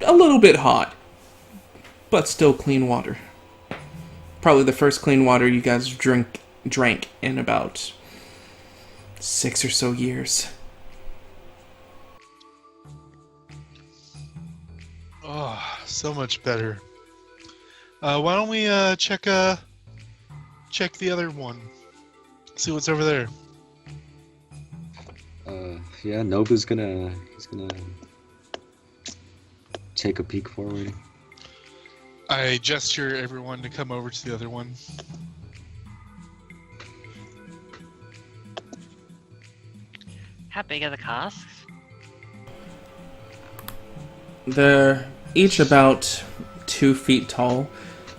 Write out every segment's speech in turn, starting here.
a little bit hot, but still clean water. Probably the first clean water you guys drank in about 6 or so years. Oh, so much better. Why don't we check the other one? See what's over there. Yeah, Nobu's gonna take a peek forward. I gesture everyone to come over to the other one. How big are the casks? They're each about 2 feet tall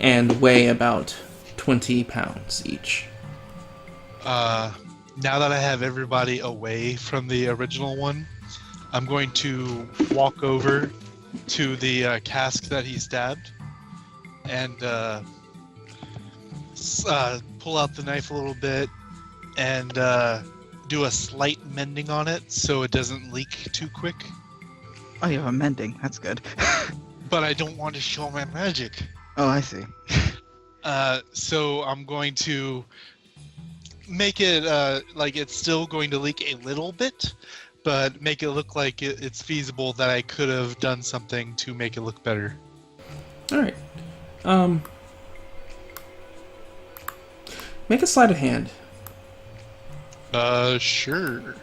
and weigh about 20 pounds each. Now that I have everybody away from the original one, I'm going to walk over to the cask that he stabbed and pull out the knife a little bit and do a slight mending on it so it doesn't leak too quick. Oh, you have a mending. That's good. But I don't want to show my magic. Oh, I see. So I'm going to make it like it's still going to leak a little bit, but make it look like it's feasible that I could have done something to make it look better. Alright. Make a sleight of hand. Sure.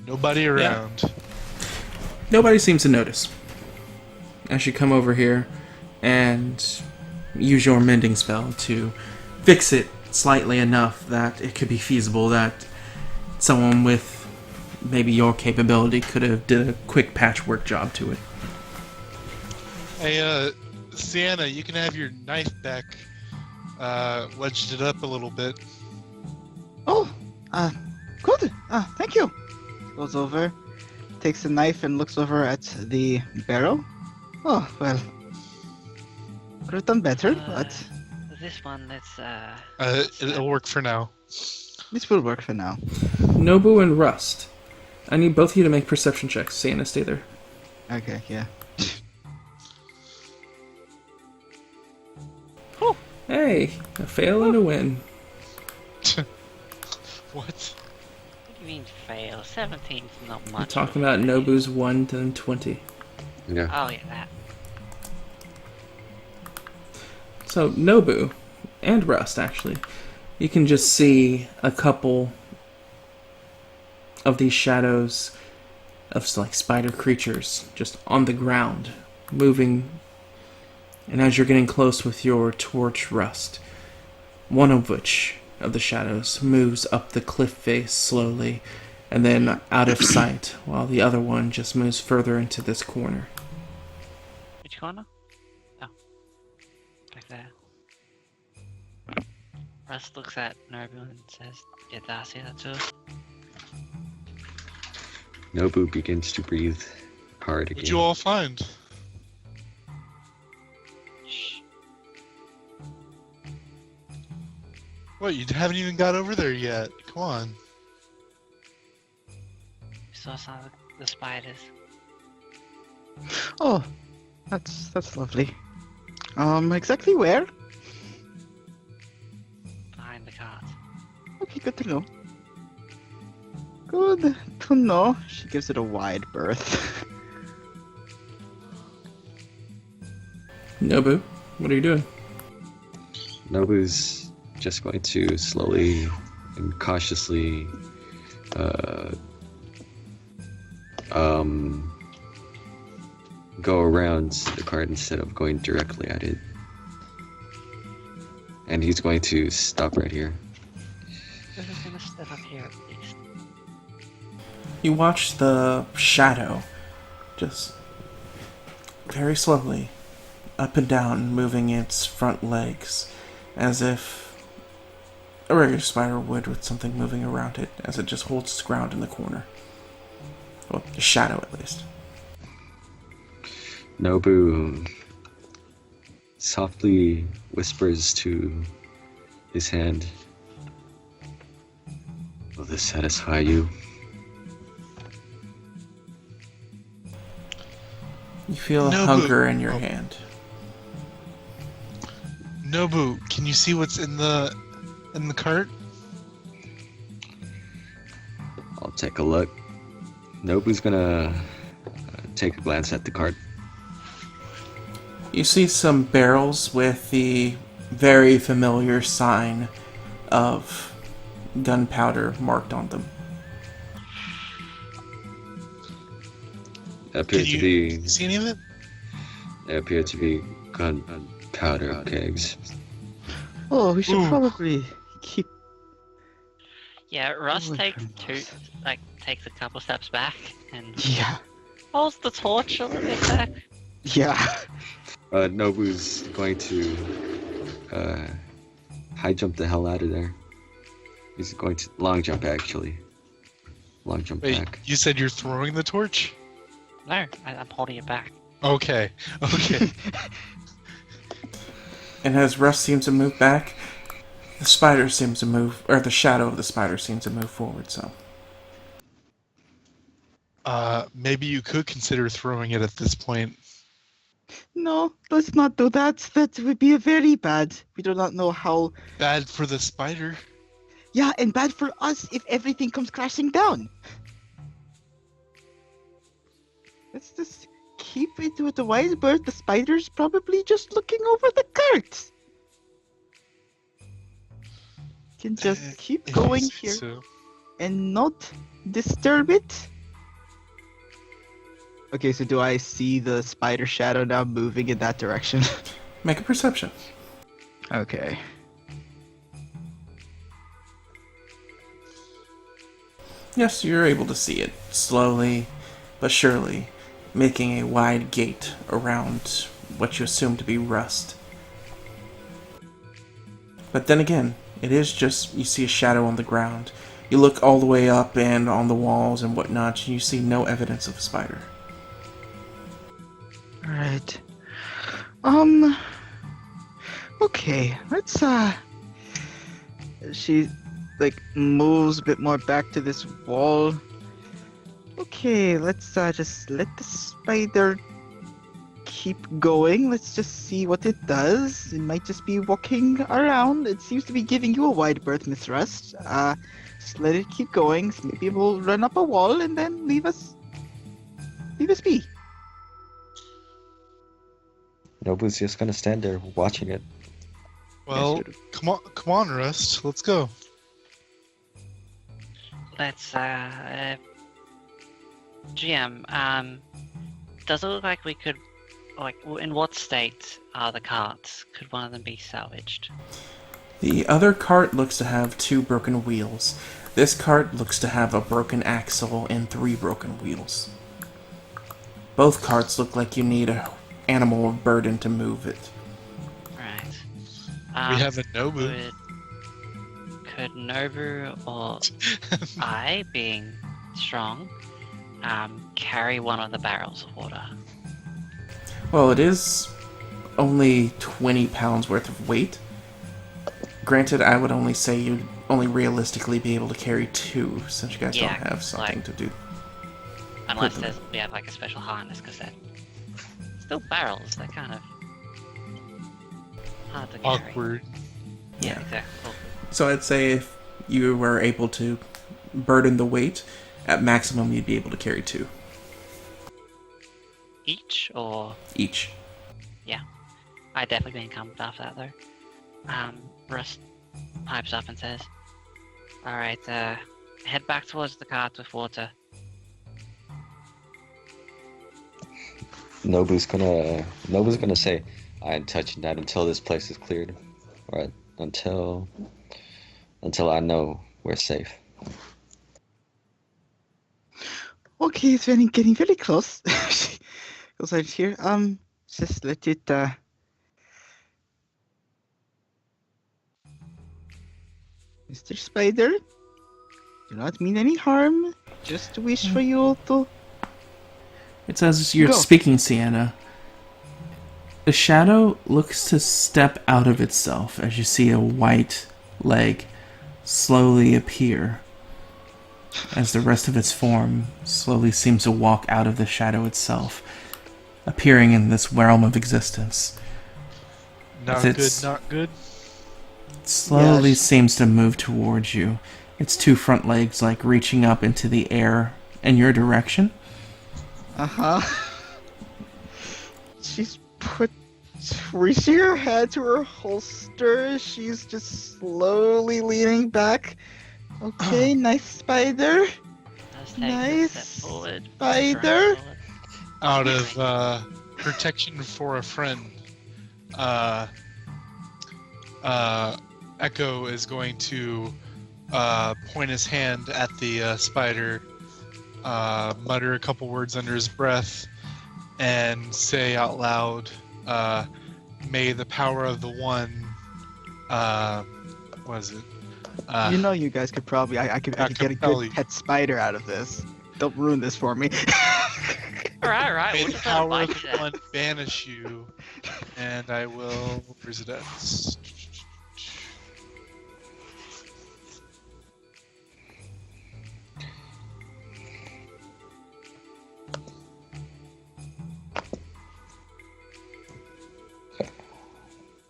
Nobody around. Yeah. Nobody seems to notice. As you come over here and use your mending spell to fix it slightly enough that it could be feasible that someone with maybe your capability could have did a quick patchwork job to it. Hey, Sienna, you can have your knife back. Wedged it up a little bit. Oh, good. Thank you. Goes over, takes the knife and looks over at the barrel. Oh, well. Could have done better, but This one, it's It'll work for now. this will work for now. Nobu and Rust. I need both of you to make perception checks. Sienna, stay there. Okay, yeah. Hey, a fail and a win. What? What do you mean fail? 17's not much. I'm talking about Nobu's 1 to 20. Yeah. Oh yeah, that. So, Nobu, and Rust, actually, you can just see a couple of these shadows of, like, spider creatures just on the ground, moving. And as you're getting close with your torch, Rust, one of which of the shadows moves up the cliff face slowly and then out of sight, while the other one just moves further into this corner. Which corner? Oh. Back there. Russ looks at Nobu and says, did I see that too? Nobu begins to breathe hard again. What'd you all find? Shh. What, you haven't even got over there yet. Come on. We saw some of the spiders. Oh, that's lovely. Exactly where? Behind the cart. Okay, good to know. Good to know. She gives it a wide berth. Nobu, what are you doing? Nobu's just going to slowly and cautiously go around the cart instead of going directly at it. And he's going to stop right here. We're just gonna step up here at least. You watch the shadow just very slowly up and down, moving its front legs as if a regular spider would, with something moving around it as it just holds its ground in the corner. Well, the shadow at least. Nobu softly whispers to his hand, "Will this satisfy you?" You feel a Nobu. hunger in your Oh. hand. Nobu, can you see what's in the cart? I'll take a look. Nobu's gonna take a glance at the cart. You see some barrels with the very familiar sign of gunpowder marked on them. They appear Can to you be see any of it? gunpowder kegs. Oh, we should Ooh. probably keep. Yeah, Russ away takes from those. takes a couple steps back and Yeah. holds the torch a little bit back. Yeah. Nobu's going to high jump the hell out of there. He's going to long jump actually. Long jump Wait, back. you said you're throwing the torch? No, I'm holding it back. Okay. Okay. And as Russ seems to move back, the spider seems to move, or the shadow of the spider seems to move forward, so. Maybe you could consider throwing it at this point. No, let's not do that. That would be very bad. We do not know how. Bad for the spider. Yeah, and bad for us if everything comes crashing down. Let's just keep it with the wild bird. The spider's probably just looking over the cart. Can just keep If you going say here so. and not disturb it. Okay, so do I see the spider shadow now moving in that direction? Make a perception. Okay. Yes, you're able to see it, slowly but surely, making a wide gate around what you assume to be rust. But then again, it is just, you see a shadow on the ground. You look all the way up and on the walls and whatnot, and you see no evidence of a spider. Alright. Okay, let's, she, moves a bit more back to this wall. Okay, let's, just let the spider keep going. Let's just see what it does. It might just be walking around. It seems to be giving you a wide berth, Miss Rust. Just let it keep going. So maybe it will run up a wall and then leave us be. Nobu's just gonna stand there watching it. Well, come on, Rust. Let's go. Let's GM, does it look like we could, in what state are the carts? Could one of them be salvaged? The other cart looks to have 2 broken wheels. This cart looks to have a broken axle and 3 broken wheels. Both carts look like you need an animal of burden to move it. Right. We have a Nobu. Could Nobu or I, being strong, carry one of the barrels of water? Well, it is only 20 pounds worth of weight. Granted, I would only say you'd only realistically be able to carry 2, since you guys don't have something to do. Unless we have a special harness, because they're still barrels. They're kind of hard to carry. Awkward. Yeah. Exactly. Cool. So I'd say if you were able to burden the weight, at maximum you'd be able to carry 2. Each or Each. I'd definitely be encumbered after that though. Rust pipes up and says, "Alright, head back towards the cart with water." Nobu's gonna say, "I ain't touching that until this place is cleared, or until I know we're safe." Okay, it's getting very close. Goes out here. Just let it. Mr. Spider, do not mean any harm. Just wish for you to. It's as you're Go. speaking, Sienna. The shadow looks to step out of itself as you see a white leg slowly appear, as the rest of its form slowly seems to walk out of the shadow itself. appearing in this realm of existence. Not It's- good, not good. It slowly Yes. seems to move towards you. Its two front legs like reaching up into the air in your direction. Uh-huh. She's reaching her head to her holster. She's just slowly leaning back. Okay, nice spider. Let's take a Nice step forward. spider. stride forward. Out of protection for a friend, Echo is going to point his hand at the spider, mutter a couple words under his breath, and say out loud, "May the power of the one." What is it? You know, you guys could probably. I could get a compel good you. pet spider out of this. Don't ruin this for me. Alright, May we'll the just power bite of to the death. one banish you, and I will. Where's it at?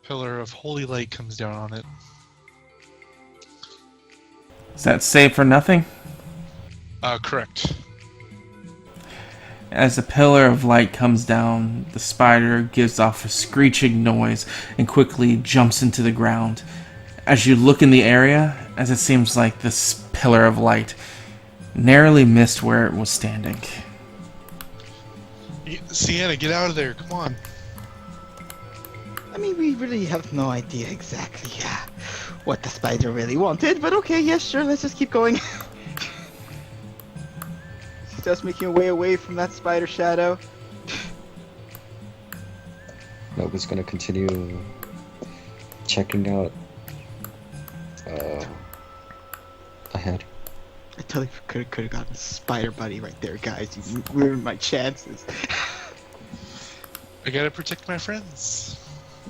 Pillar of holy light comes down on it. Is that save for nothing? Correct. As the pillar of light comes down, the spider gives off a screeching noise and quickly jumps into the ground. As you look in the area, as it seems like this pillar of light narrowly missed where it was standing. Sienna, get out of there! Come on. I mean, we really have no idea exactly what the spider really wanted, but okay, yes, sure, let's just keep going. Just making your way away from that spider shadow. Nova's gonna continue checking out ahead. I totally could have gotten spider buddy right there, guys. You ruined my chances. I gotta protect my friends.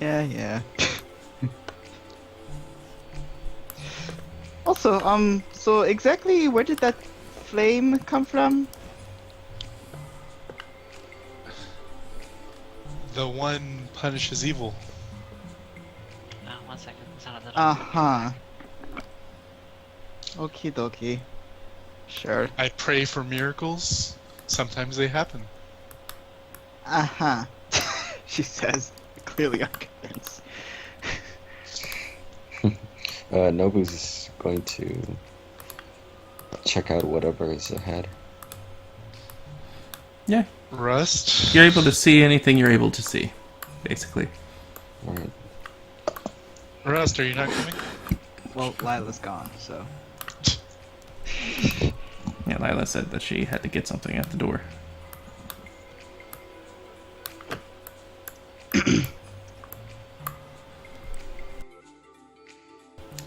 Yeah. Also, so exactly where did that flame come from? The one punishes evil. 1 second. It's out of the Uh-huh. Okie dokie. Sure. I pray for miracles. Sometimes they happen. Uh-huh. She says, clearly unconvinced. Nobu's going to check out whatever is ahead. Yeah, Rust. you're able to see anything you're able to see, basically. Alright. Rust, are you not coming? Well, Lila's gone, so. Yeah, Lila said that she had to get something at the door.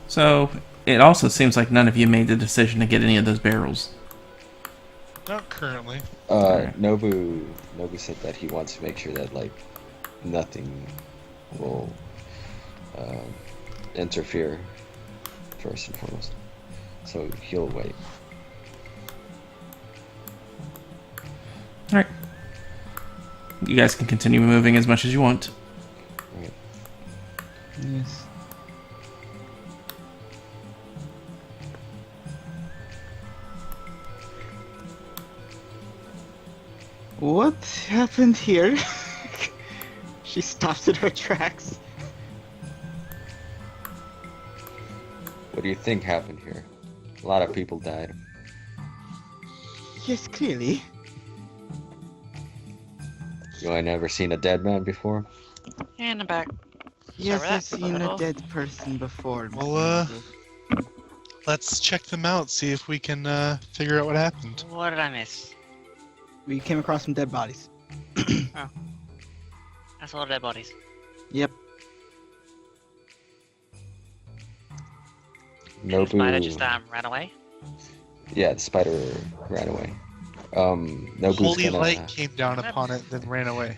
So, it also seems like none of you made the decision to get any of those barrels. Not currently. Alright. Nobu said that he wants to make sure that like nothing will interfere first and foremost. So he'll wait. Alright. You guys can continue moving as much as you want. Right. Yes. What happened here? She stops in her tracks. What do you think happened here? A lot of people died. Yes, clearly. You ain't never seen a dead man before? And I'm back. Yes, Sorry, I've seen a little. dead person before. Mr. Well, Noble. Let's check them out, see if we can figure out what happened. What did I miss? We came across some dead bodies. That's all dead bodies. Yep. The spider Nobu. just ran away. Yeah, the spider ran away. Nobu's Holy gonna light came down upon it, then ran away.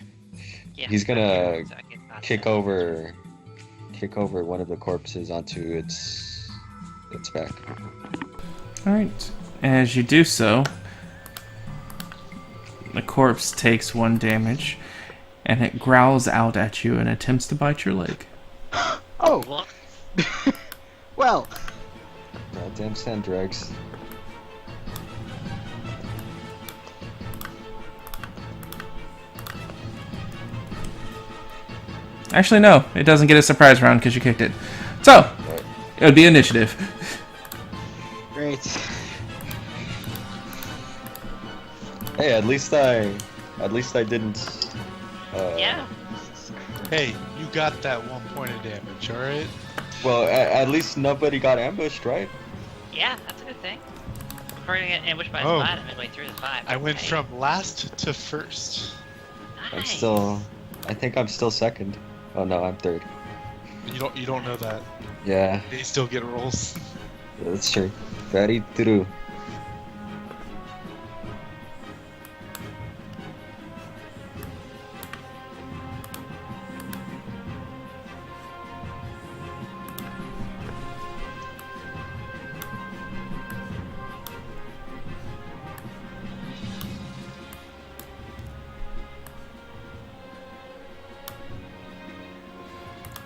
Yeah. He's gonna So I get that kick there. over one of the corpses onto its back. Alright. As you do so, the corpse takes 1 damage, and it growls out at you and attempts to bite your leg. Oh, What? well. Goddamn sand drags. Actually, no. It doesn't get a surprise round because you kicked it. So, it would be initiative. Great. Hey, at least I didn't. Yeah. Hey, you got that 1 point of damage, alright? Well, at least nobody got ambushed, right? Yeah, that's a good thing. We're gonna get ambushed by a Oh. spider midway through the fight. I went Okay. from last to first. Nice. I think I'm still second. Oh no, I'm third. You don't know that. Yeah, They still get rolls. that's true. Very true.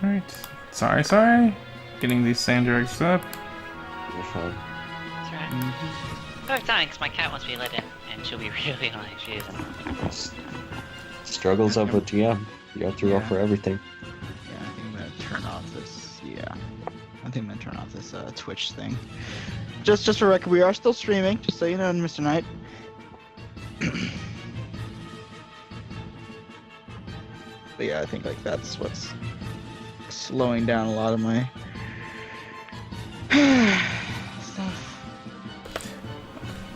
Alright. Sorry. Getting these sand drags up. You're fine. That's right. Perfect timing, because my cat wants to be let in, and she'll be really annoying if she isn't. S- Struggles of a GM. You have to roll Yeah. for everything. Yeah, I think I'm gonna turn off this. Yeah, I think I'm gonna turn off this Twitch thing. Just for record, we are still streaming. Just so you know, Mr. Knight. But yeah, I think like that's what's slowing down a lot of my stuff.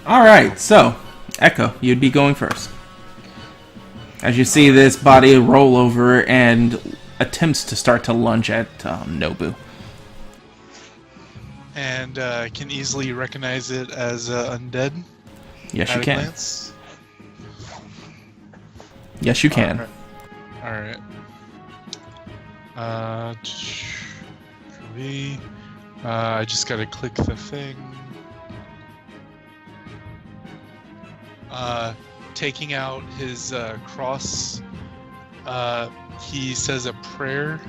Alright, so, Echo, you'd be going first. As you see this body roll over and attempts to start to lunge at Nobu. And can easily recognize it as undead. Yes, at you a can. glance. Yes, you can. Alright. I just gotta click the thing. Taking out his cross, he says a prayer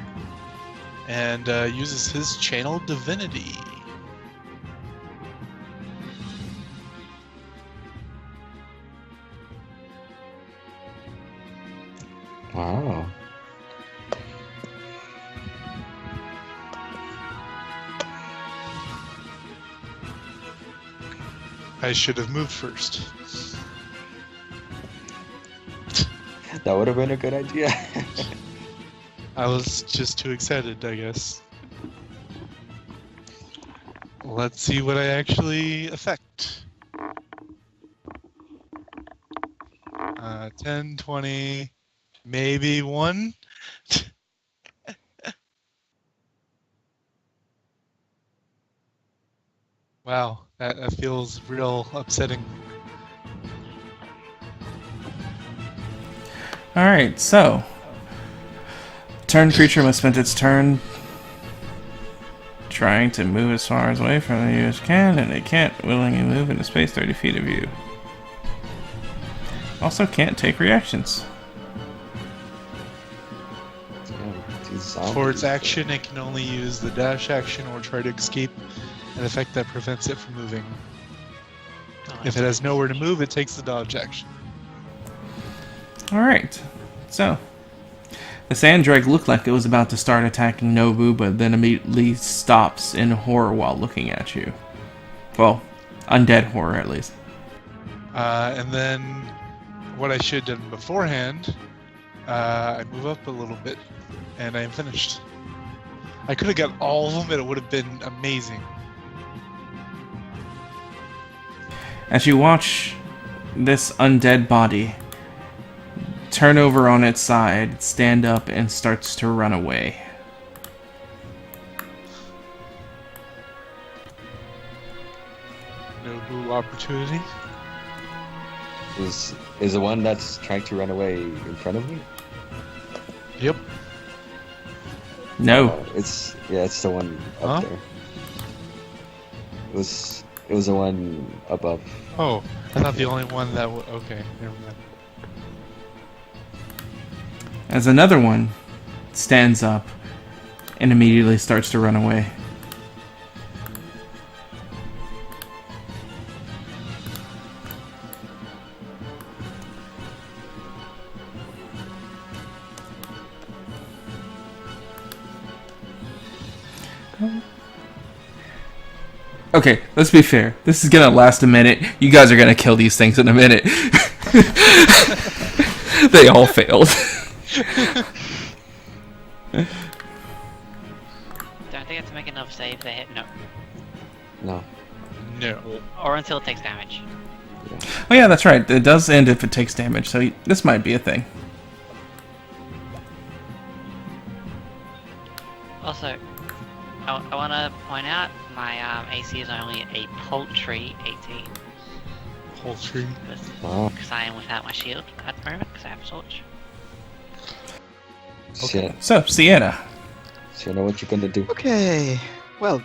and uses his channel divinity. Wow. I should have moved first. That would have been a good idea. I was just too excited, I guess. Let's see what I actually affect. 10, 20, maybe 1. Wow, that feels real upsetting. Alright, so. Turn creature must spend its turn trying to move as far away from you as can, and it can't willingly move into space 30 feet of you. Also can't take reactions. For its action, it can only use the dash action or try to escape an effect that prevents it from moving. If it has nowhere to move, it takes the dodge action. Alright, so. The sand drag looked like it was about to start attacking Nobu, but then immediately stops in horror while looking at you. Well, undead horror at least. And then what I should have done beforehand, I move up a little bit, and I am finished. I could have got all of them, and it would have been amazing. As you watch this undead body turn over on its side, stand up, and starts to run away. No blue opportunity. Is the one that's trying to run away in front of me? Yep. No. It's the one Huh? up there. It was the one above. Oh, I thought the only one that okay, never mind. as another one stands up and immediately starts to run away. Okay, let's be fair. This is gonna last a minute. You guys are gonna kill these things in a minute. They all failed. Don't they have to make another save? They hit no, No. No. or until it takes damage. Oh yeah, that's right. It does end if it takes damage, so this might be a thing. Also, I want to point out my AC is only a paltry 18 Poultry. Wow. because I am without my shield at the moment because I have a torch. Okay. So, Sienna. So you know what you're gonna do? Okay. Well.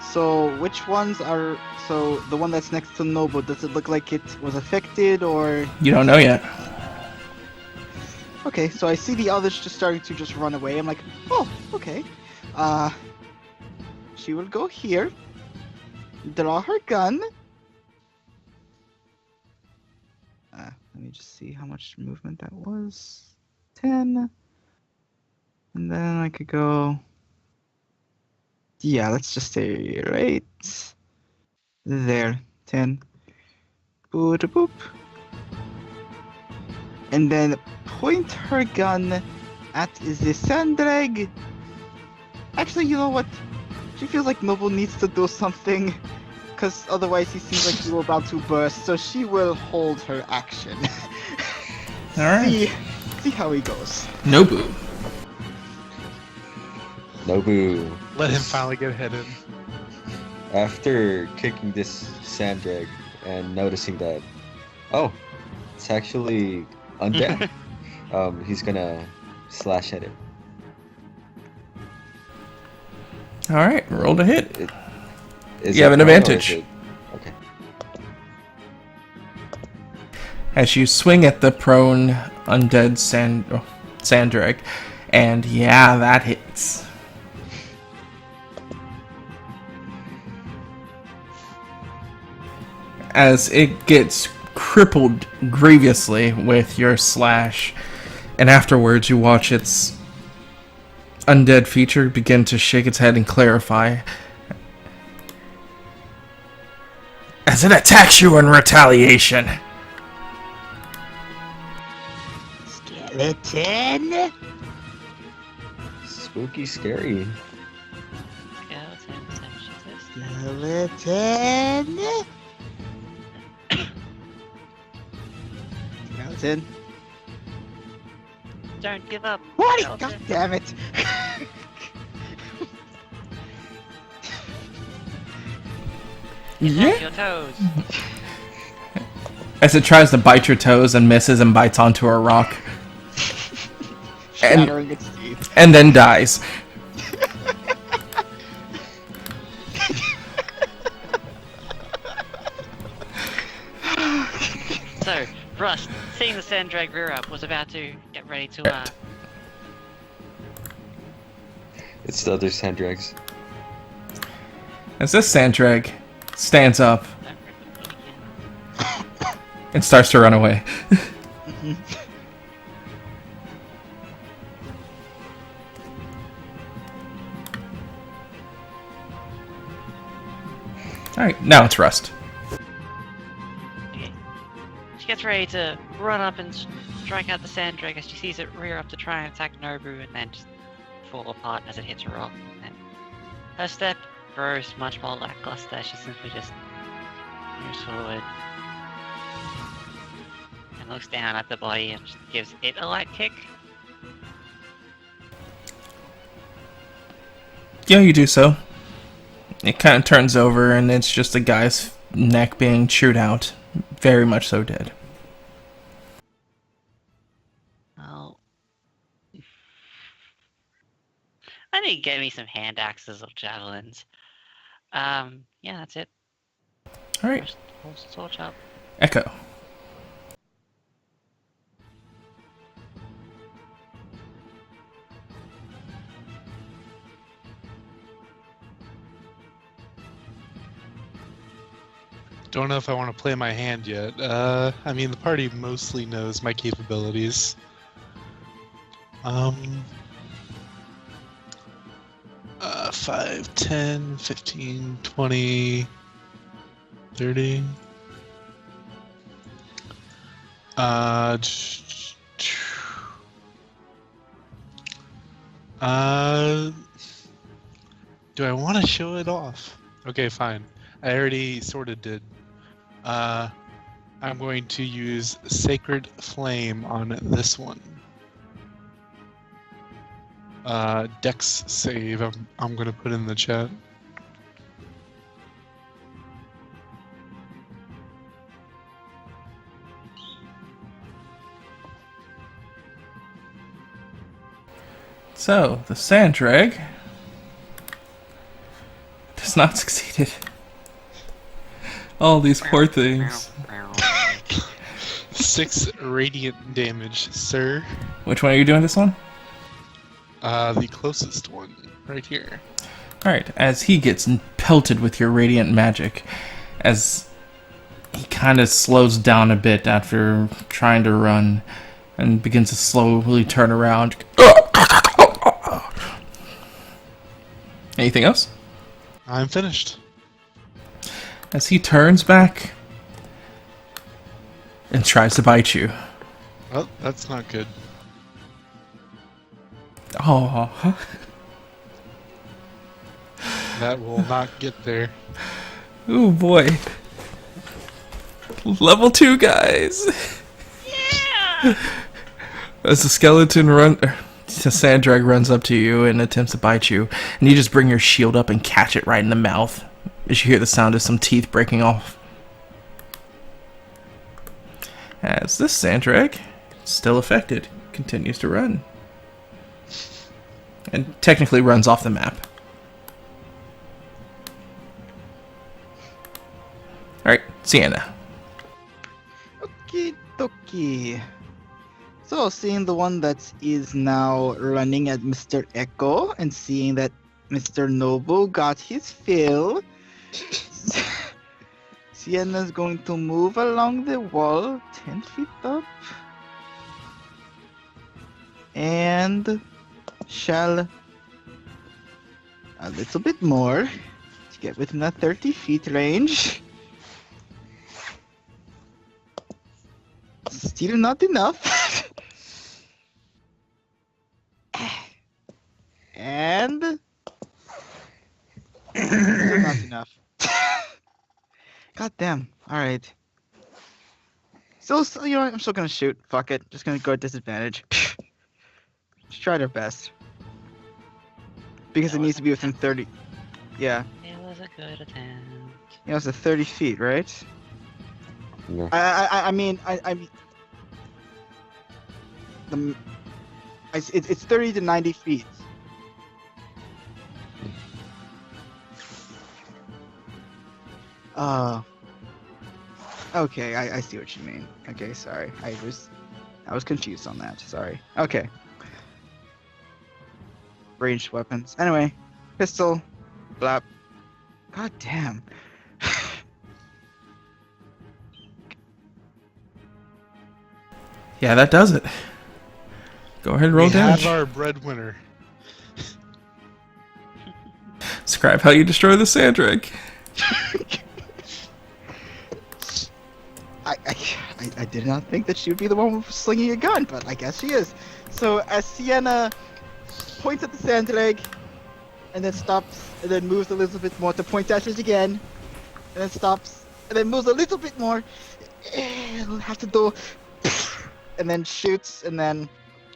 So which ones are? So the one that's next to Nobu, does it look like it was affected or? You don't know yet. Okay, so I see the others just starting to just run away. I'm like, oh, okay. She will go here, draw her gun. Let me just see how much movement that was. 10. And then I could go. Yeah, let's just say right there. 10. Boop, boop. And then point her gun at the Sandrag. Actually, you know what? She feels like Noble needs to do something, because otherwise he seems like he was about to burst, so she will hold her action. Alright. See how he goes. Nobu. Nobu. Let him finally get hidden. After kicking this sand drag and noticing that, oh, it's actually undead, he's gonna slash at it. Alright, roll to hit. Is You have it an prone or advantage. is it- Okay. As you swing at the prone undead Sandrag, and yeah, that hits. As it gets crippled grievously with your slash, and afterwards you watch its undead feature begin to shake its head and clarify as it attacks you in retaliation. Skeleton? Spooky, scary. Skeleton? Skeleton? Don't give up. What? Skeleton. God damn it! Attack your toes. As it tries to bite your toes and misses and bites onto a rock. And, Shattering its teeth. and then dies. So, Rust, seeing the Sandrag rear up, was about to get ready to It's the other sand drags. As this Sandrag stands up no, rip it again. and starts to run away. Alright, now it's Rust. Okay. She gets ready to run up and strike out the Sandrag as she sees it rear up to try and attack Nobu and then just fall apart as it hits a rock. And her step grows much more lackluster. She simply just moves forward and looks down at the body and just gives it a light kick. Yeah, you do so. It kind of turns over and it's just a guy's neck being chewed out. Very much so dead. Well, I need to get me some hand axes or javelins. Yeah, that's it. Alright, Holds the torch up. Echo. Don't know if I want to play my hand yet. I mean, the party mostly knows my capabilities. 5, 10, 15, 20, 30. Do I want to show it off? Okay, fine. I already sort of did. I'm going to use Sacred Flame on this one. Dex save. I'm going to put in the chat. So, the sand drag does not succeed. All these poor things. 6 radiant damage, sir. Which one are you doing this one? The closest one, right here. Alright, as he gets pelted with your radiant magic, as he kind of slows down a bit after trying to run, and begins to slowly turn around. Anything else? I'm finished. As he turns back and tries to bite you. Oh, that's not good. Oh, That will not get there. oh boy. Level 2, guys. Yeah! As the the sand drag runs up to you and attempts to bite you, and you just bring your shield up and catch it right in the mouth as you hear the sound of some teeth breaking off. As this sand drag, still affected, continues to run. And technically runs off the map. Alright, Sienna. Okie dokie. So, seeing the one that is now running at Mr. Echo and seeing that Mr. Nobu got his fill, Sienna's going to move along the wall 10 feet up and shall a little bit more to get within that 30 feet range. Still not enough. And still not enough. God damn. Alright. So, you know what? I'm still gonna shoot. Fuck it. Just gonna go at disadvantage. Just try their best. Because it needs to be within 30. Yeah. It was a good attempt. You know, it's a 30 feet, right? No. I mean, it's 30 to 90 feet. Okay, I see what you mean. Okay, sorry. I was confused on that. Sorry. Okay. Ranged weapons. Anyway, pistol, blap. God damn. Yeah, that does it. Go ahead and roll We damage. have our breadwinner. Describe how you destroy the sand drag. I did not think that she would be the one slinging a gun, but I guess she is. So as Sienna points at the sand drag, and then stops, and then moves a little bit more to point at it again, and then stops, and then moves a little bit more, it'll have to do, and then shoots, and then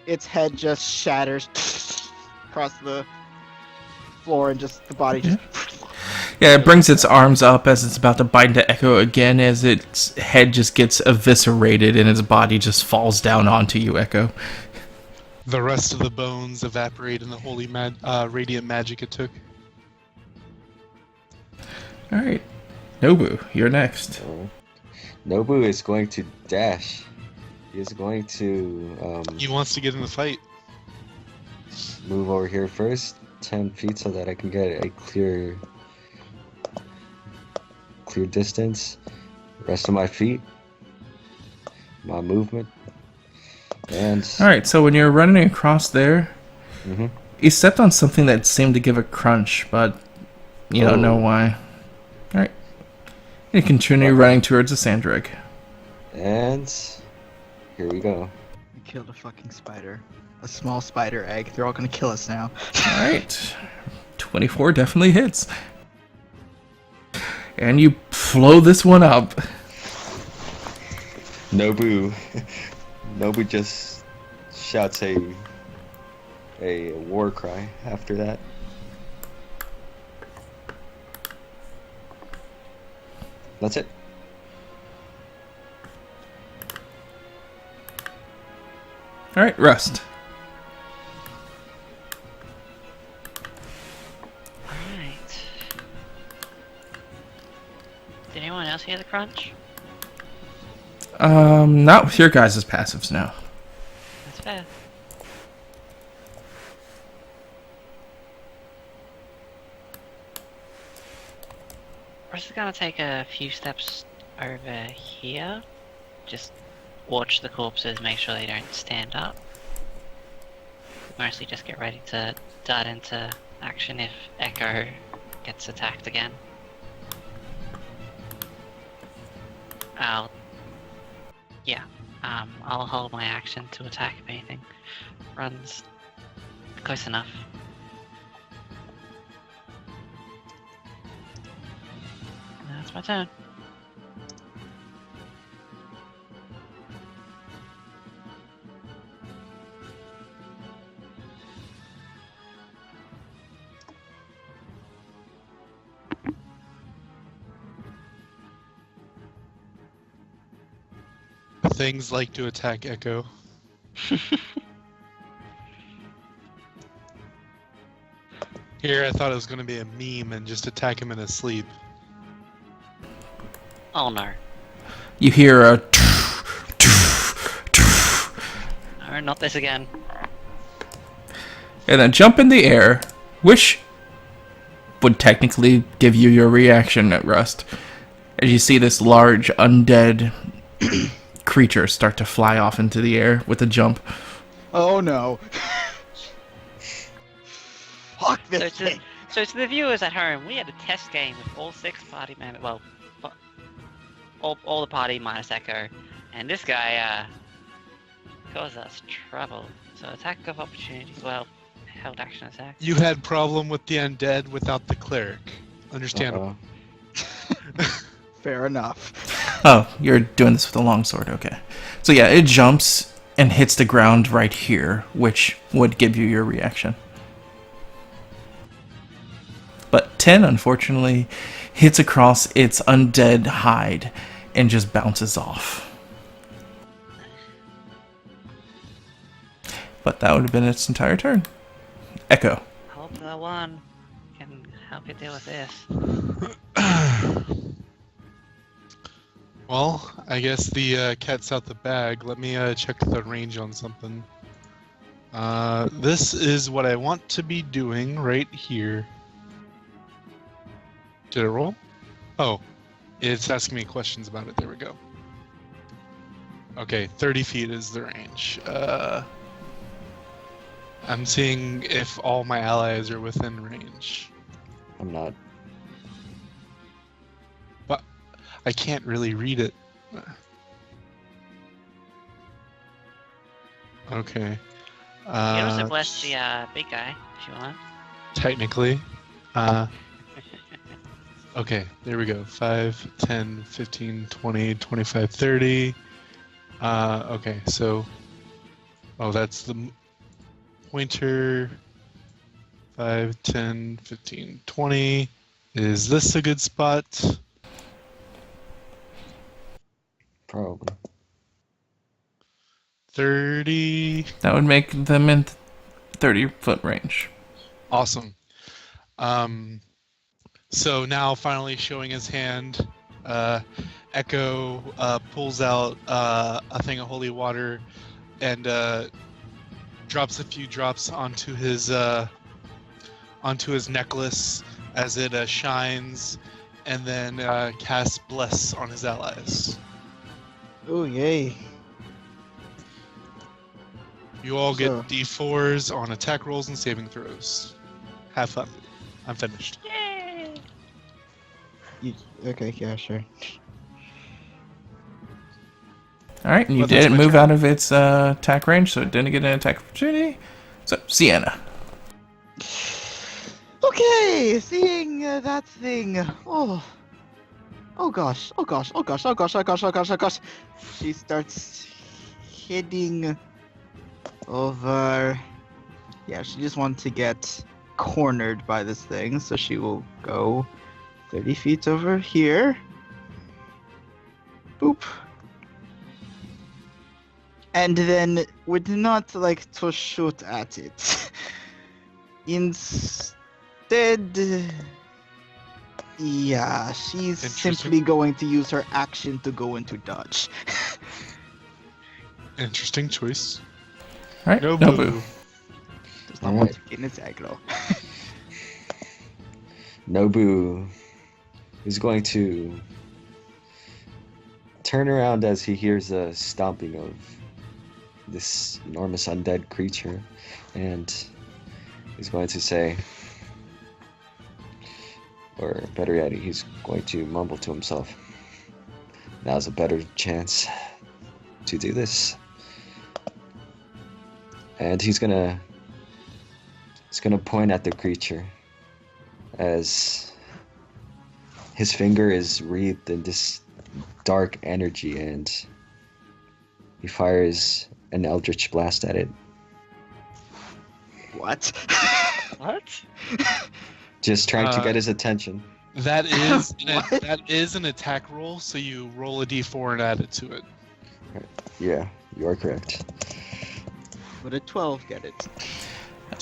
its head just shatters across the floor, and just the body just. Yeah, it brings its arms up as it's about to bite into Echo again, as its head just gets eviscerated and its body just falls down onto you, Echo. The rest of the bones evaporate in the holy radiant magic it took. Alright. Nobu, you're next. Nobu is going to dash. He is going to He wants to get in the fight. move over here first, 10 feet, so that I can get a clear distance. Rest of my feet, my movement, and. All right, so when you're running across there, Mm-hmm. you stepped on something that seemed to give a crunch, but you don't know why. All right, you continue running towards the sand drag. And here we go. We killed a fucking spider. A small spider egg. They're all gonna kill us now. All right, 24 definitely hits, and you flow this one up. Nobu just shouts a war cry after that. That's it. All right, Rust. Alright. Did anyone else hear the crunch? Not with your guys' passives, no. That's fair. We're just gonna take a few steps over here. Just watch the corpses, make sure they don't stand up. Mostly just get ready to dart into action if Echo gets attacked again. I'll hold my action to attack if anything runs close enough. That's my turn. Things like to attack Echo. Here, I thought it was going to be a meme and just attack him in his sleep. Oh no. You hear a No, not this again. and then jump in the air, which would technically give you your reaction at Rust. As you see this large undead creature start to fly off into the air with a jump. Oh no. Fuck So this to, thing. so to the viewers at home, we had a test game with all 6 party members. Well, all the party minus Echo, and this guy caused us trouble. So attack of opportunity. Well, held action attack. You had problem with the undead without the cleric. Understandable. Fair enough. Oh, you're doing this with a longsword, okay. So yeah, it jumps and hits the ground right here, which would give you your reaction. But 10, unfortunately, hits across its undead hide and just bounces off. But that would have been its entire turn. Echo. Hope the one can help you deal with this. Well, I guess the cat's out the bag. Let me check the range on something. This is what I want to be doing right here. Did it roll? Oh, it's asking me questions about it. There we go. Okay, 30 feet is the range. I'm seeing if all my allies are within range. I'm not. But I can't really read it. Okay. You can also bless the big guy if you want. Technically. Okay, there we go. 5, 10, 15, 20, 25, 30. Okay, so... Oh, that's the pointer. 5, 10, 15, 20. Is this a good spot? Probably. 30. That would make them in 30-foot range. Awesome. So now finally showing his hand, Echo pulls out a thing of holy water and drops a few drops onto his necklace as it shines, and then cast Bless on his allies. Oh, yay. You all get So- D4s on attack rolls and saving throws. Have fun. I'm finished. Yay! Okay, yeah, sure. Alright, and you Well, that's didn't my move turn. out of its attack range, so it didn't get an attack opportunity. So, Sienna. Okay, seeing that thing. Oh gosh, oh gosh, oh gosh, oh gosh, oh gosh, oh gosh, oh gosh. She starts heading over. Yeah, she just wants to get cornered by this thing, so she will go 30 feet over here. Boop. And then would not like to shoot at it. Instead, yeah, she's Interesting. simply going to use her action to go into dodge. Interesting choice. Alright, No Nobu. boo. Does not Alright. want to get its aggro. Nobu is going to turn around as he hears a stomping of this enormous undead creature, and he's going to say, or better yet, he's going to mumble to himself, "Now's a better chance to do this." And he's gonna point at the creature as his finger is wreathed in this dark energy, and he fires an eldritch blast at it. What? What? Just trying to Uh, get his attention. That is What? that is an attack roll, so you roll a D4 and add it to it. Yeah, you are correct. Would a 12 get it?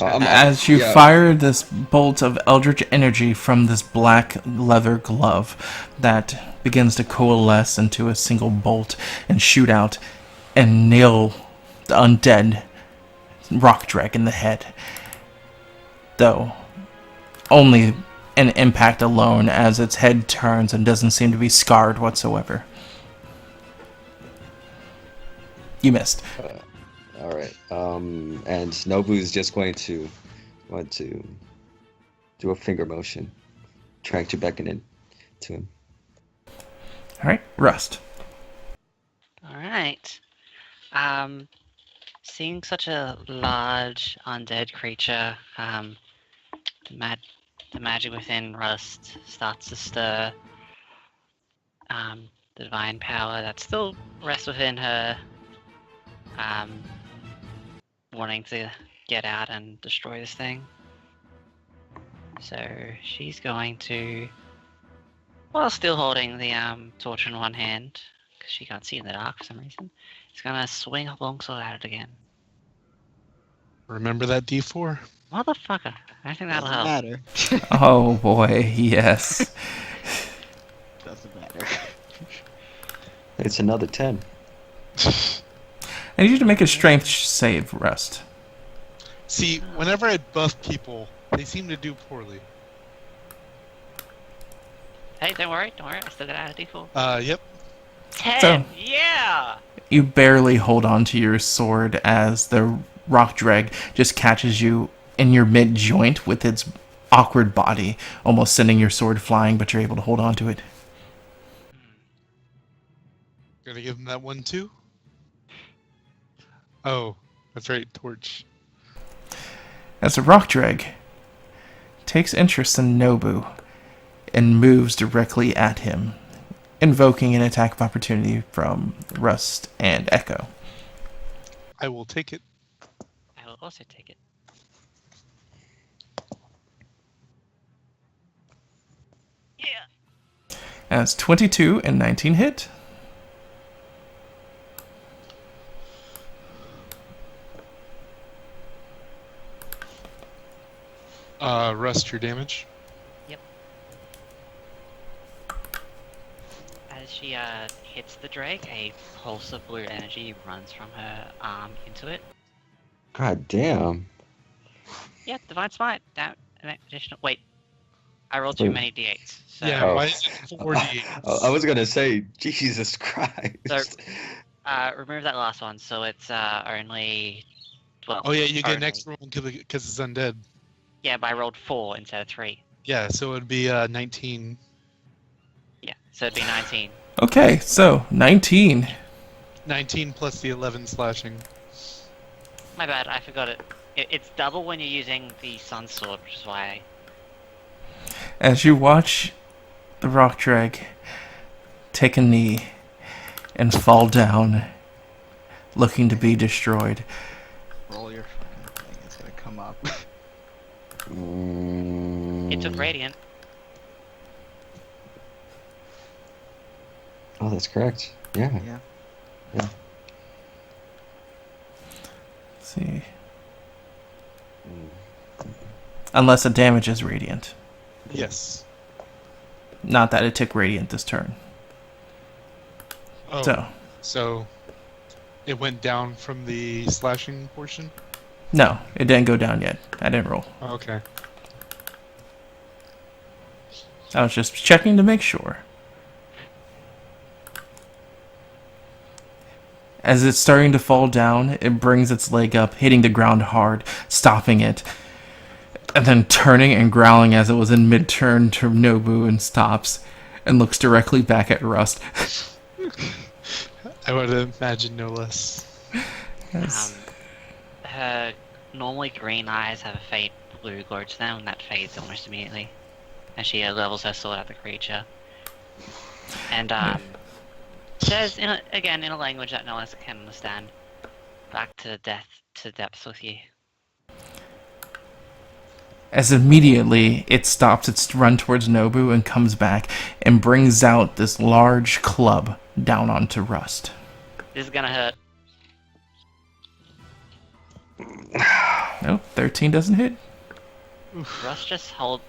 As you yeah. fire this bolt of eldritch energy from this black leather glove that begins to coalesce into a single bolt and shoot out and nail the undead rock drag in the head. Though, only an impact alone, as its head turns and doesn't seem to be scarred whatsoever. You missed. All right. And Nobu is just going to want to do a finger motion, trying to beckon it to him. Alright, Rust. Alright. Seeing such a large undead creature, the magic within Rust starts to stir. The divine power that still rests within her, wanting to get out and destroy this thing. So she's going to, while still holding the torch in one hand, because she can't see in the dark for some reason, she's gonna swing her longsword at it again. Remember that D4? Motherfucker! I don't think that'll Doesn't help. matter. Oh boy, yes. Doesn't matter. It's another 10. I need you to make a strength save, Rust. See, whenever I buff people, they seem to do poorly. Hey, don't worry, I still got out of D4. Yep. 10! So- Yeah! You barely hold on to your sword as the rock drag just catches you in your mid joint with its awkward body, almost sending your sword flying, but you're able to hold on to it. Gonna give him that one too? Oh, that's right, torch. As the rock drag takes interest in Nobu and moves directly at him, invoking an attack of opportunity from Rust and Echo. I will take it. I will also take it. Yeah! As 22 and 19 hit. Rust your damage. As she hits the drake, a pulse of blue energy runs from her arm into it. God damn. Yeah, divine smite. Down an additional. Wait. I rolled too many d8s. So, Yeah, Oh. why is it 4d8? I was gonna say, Jesus Christ. So, remove that last one. So it's only 12. Oh yeah, you get an only. extra one because it's undead. Yeah, but I rolled 4 instead of 3. Yeah, so it'd be 19. Yeah, so it'd be 19. Okay, so 19. 19 plus the 11 slashing. My bad, I forgot it. It's double when you're using the Sun Sword, which is why. As you watch the rock drag take a knee and fall down, looking to be destroyed. Roll your fucking thing. It's gonna come up. It took Radiant. Oh, that's correct. Yeah. Yeah. Let's see. Unless it damages radiant. Yes. Not that it took radiant this turn. Oh, so it went down from the slashing portion? No, it didn't go down yet. I didn't roll. Oh, okay. I was just checking to make sure. As it's starting to fall down, it brings its leg up, hitting the ground hard, stopping it, and then turning and growling as it was in mid-turn to Nobu and stops, and looks directly back at Rust. I would imagine no less. Yes. Her normally green eyes have a faint blue glow to them, and that fades almost immediately. And she levels her sword at the creature. And says, in a language that no one else can understand, back to depths with you. As immediately it stops its run towards Nobu and comes back and brings out this large club down onto Rust. This is gonna hurt. Nope, 13 doesn't hit. Russ just holds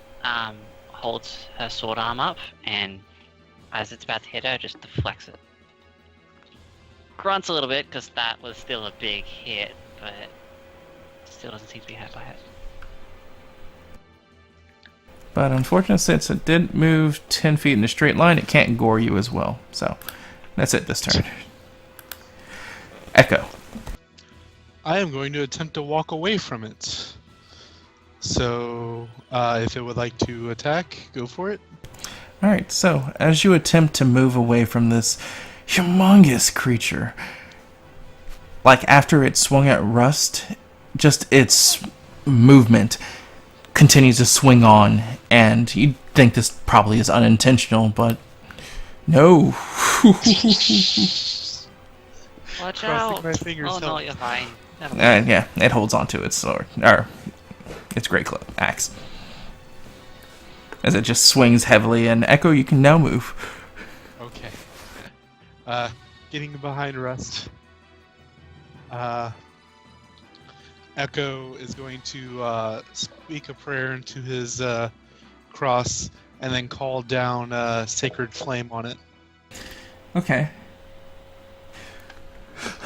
her sword arm up, and as it's about to hit her, just deflects it. Grunts a little bit, because that was still a big hit, but still doesn't seem to be hurt by it. But unfortunately, since it did move 10 feet in a straight line, it can't gore you as well. So, that's it this turn. Echo. I am going to attempt to walk away from it. So, if it would like to attack, go for it. Alright, so as you attempt to move away from this humongous creature, like after it swung at Rust, just its movement continues to swing on, and you'd think this probably is unintentional, but no. Watch Crossing out! my fingers, Oh no, help. you're fine. Never mind. Yeah, it holds onto its sword, or its great axe. As it just swings heavily, and Echo, you can now move. Okay. Getting behind Rust. Echo is going to speak a prayer into his cross and then call down sacred flame on it. Okay.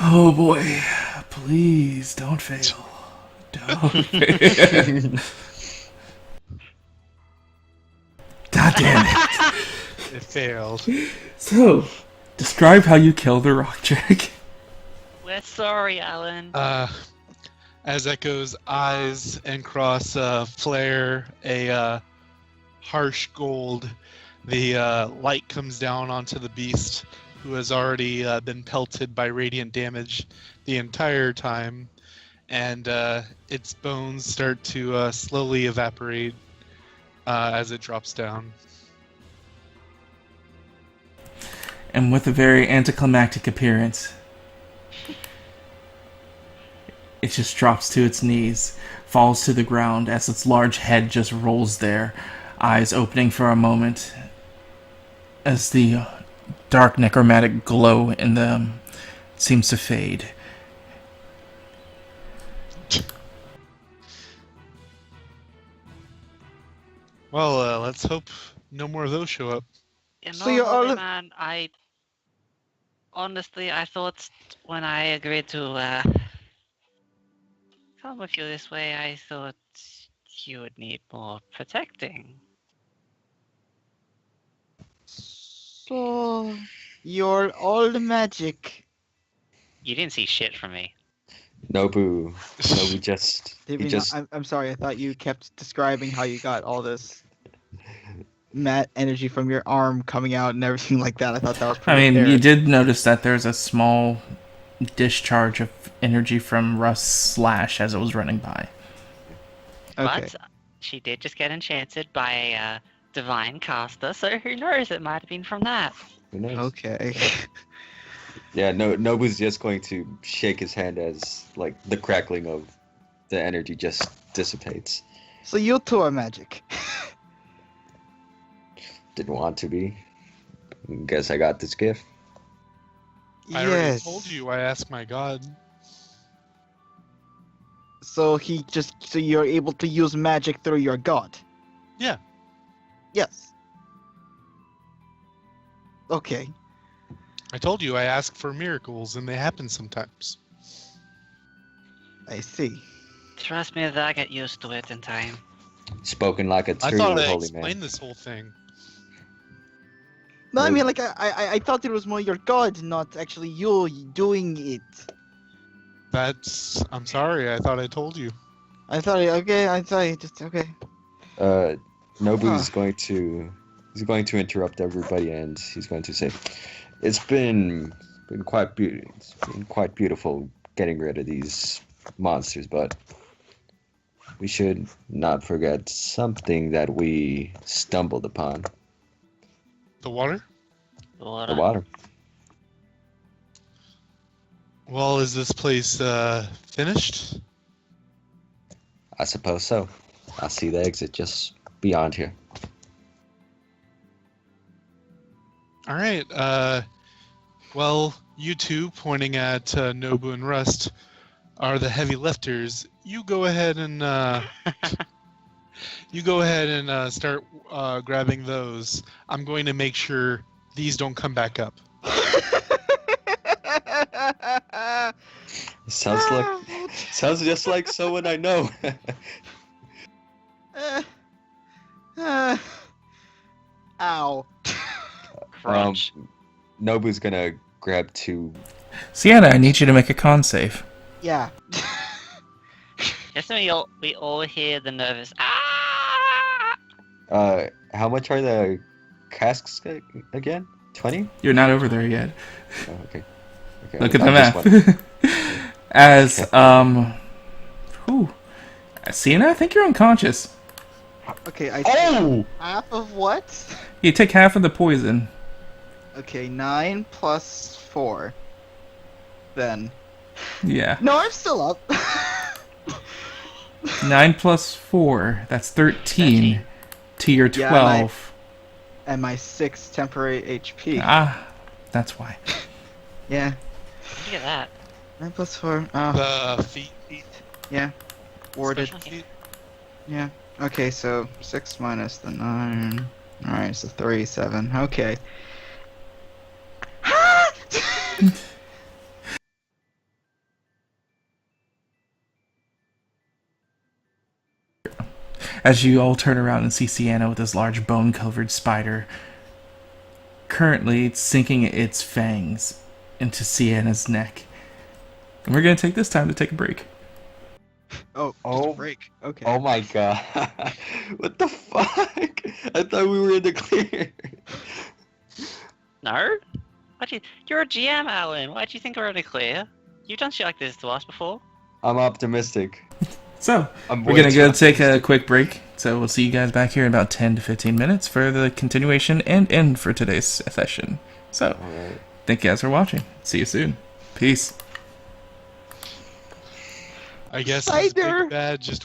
Oh boy. Please don't fail. Don't fail. God damn it. It failed. So, describe how you kill the rock drag. We're sorry, Alan. As Echo's eyes and cross flare a harsh gold, the light comes down onto the beast, who has already been pelted by radiant damage the entire time, and its bones start to slowly evaporate as it drops down. And with a very anticlimactic appearance, it just drops to its knees, falls to the ground as its large head just rolls there, eyes opening for a moment, as the dark necromantic glow in them seems to fade. Well, let's hope no more of those show up. You know, So you're all- Holy Man, honestly, I thought when I agreed to come with you this way, I thought you would need more protecting. So, you're all magic. You didn't see shit from me. Nobu just Did he we not? just I'm sorry. I thought you kept describing how you got all this mat energy from your arm coming out and everything like that. I thought that was I pretty mean, you apparent. did notice that there's a small discharge of energy from Rust's slash as it was running by. Okay. But she did just get enchanted by a divine caster, so who knows? It might have been from that. who knows? Okay. Yeah, Nobu's just going to shake his hand as like the crackling of the energy just dissipates. So you two are magic. Didn't want to be. Guess I got this gift. I already told you. I asked my god. So so you're able to use magic through your god. Yeah. Yes. Okay. I told you I ask for miracles, and they happen sometimes. I see. Trust me, they'll get used to it in time. Spoken like a I true thought I holy explained man. this whole thing. No, I Well- mean like I thought it was more your god, not actually you doing it. I'm sorry. I thought I told you. I thought just okay. Nobu's Huh. going to interrupt everybody, and he's going to say, "It's been quite beautiful getting rid of these monsters, but we should not forget something that we stumbled upon: The water? the water." Well, is this place finished? I suppose so. I see the exit just beyond here. All right. Well, you two, pointing at Nobu and Rust, are the heavy lifters. You go ahead and start grabbing those. I'm going to make sure these don't come back up. Sounds just like someone I know. Ow. Crunch. Nobu's gonna grab two. Sienna, I need you to make a con save. Yeah. Just so we all hear the nervous ah! How much are the casks again? 20? You're not over there yet. Oh, okay. Look at the I'm just wondering. math. As, whew. Sienna, I think you're unconscious. Okay, I Oh! half of what? You take half of the poison. Okay, 9 plus 4. Then. Yeah. No, I'm still up. 9 plus 4. That's 13. To your Yeah, 12. And my 6 temporary HP. Ah, that's why. Yeah. Look at that. 9 plus 4. Oh, The feet. yeah. Warded. Special feat. Yeah. Okay, so 6 minus the 9. Alright, so 3, 7. Okay. As you all turn around and see Sienna with this large bone-covered spider, currently sinking its fangs into Sienna's neck. And we're going to take this time to take a break. Oh, just a break. Okay. Oh my god. What the fuck? I thought we were in the clear. No? You're a GM, Alan. Why'd you think we're in a clear? You've done shit like this to us before. I'm optimistic. So, I'm we're way going to too go take a optimistic. quick break. So we'll see you guys back here in about 10 to 15 minutes for the continuation and end for today's session. So, Alright. thank you guys for watching. See you soon. Peace. I guess this Cider. big bad just